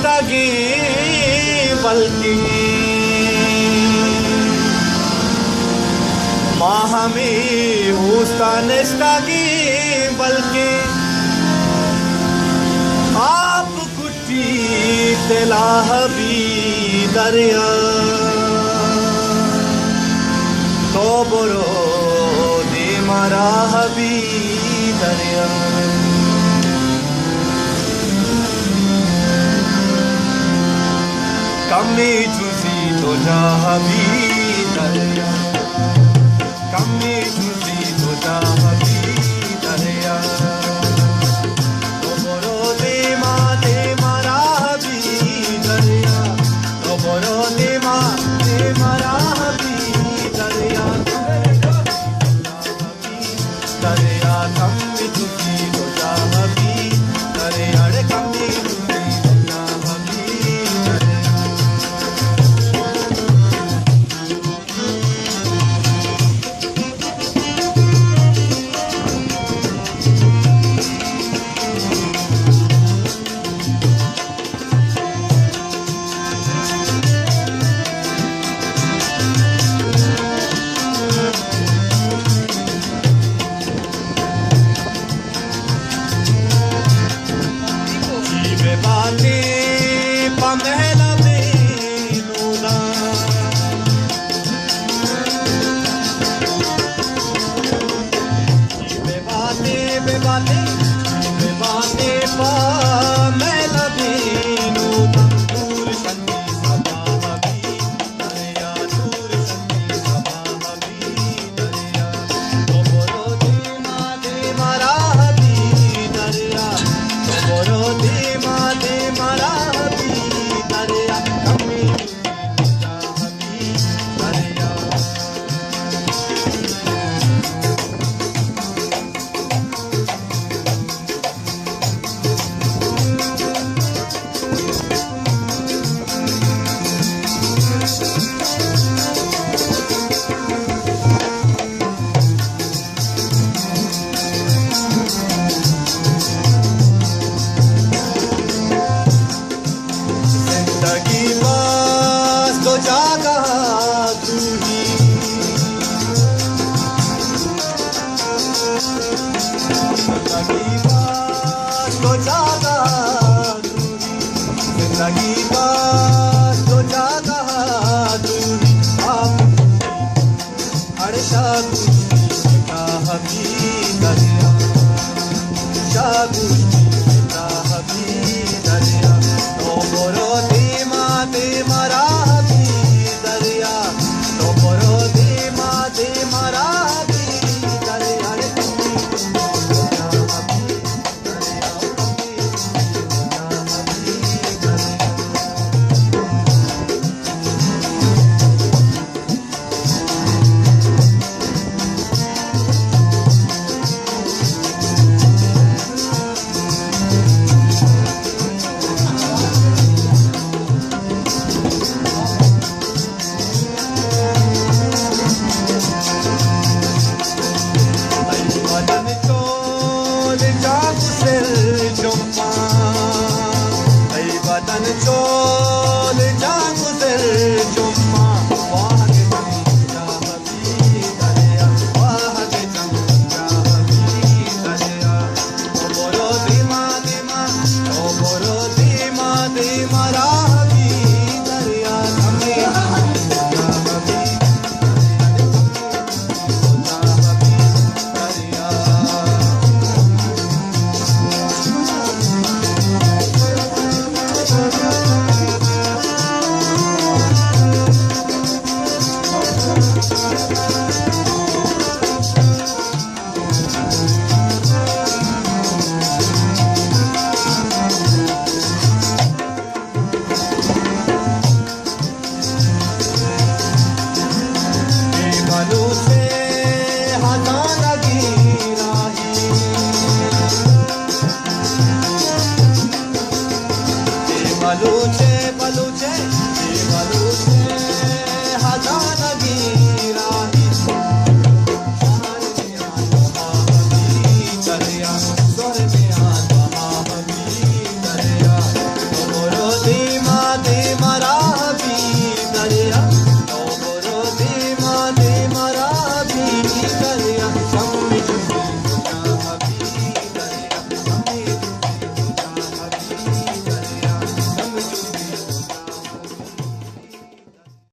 nestagi balki mahami usta nestagi balki aap kutti telahabi darya to boro de marahabi darya kami chuzi to jahabi darya kami chuzi to jahabi darya to boro de marahabi darya to boro de marahabi darya darya kami chuzi to jahabi darya re kami chuzi to jahabi darya Pamela Menuna bebate Pamela Menuna dur santi sabahabi darya dur santi sabahabi darya toboro de marahabi darya toboro de marahabi darya kami jahabi darya जिंदगी बस तो जागा तू ही जिंदगी बस तो जागा तू ही जिंदगी बस तो जागा तू ही आप हर शादी हबी दरिया शादी हबी दरिया तो बोरो दे मराहबी दरिया तो बोरो दे मराहबी दरिया रे कमी जाहबी दरिया कमी जाहबी दरिया badan chol jagu del chumma wah ke jahabi darya wah ke jahabi darya o boro dima o boro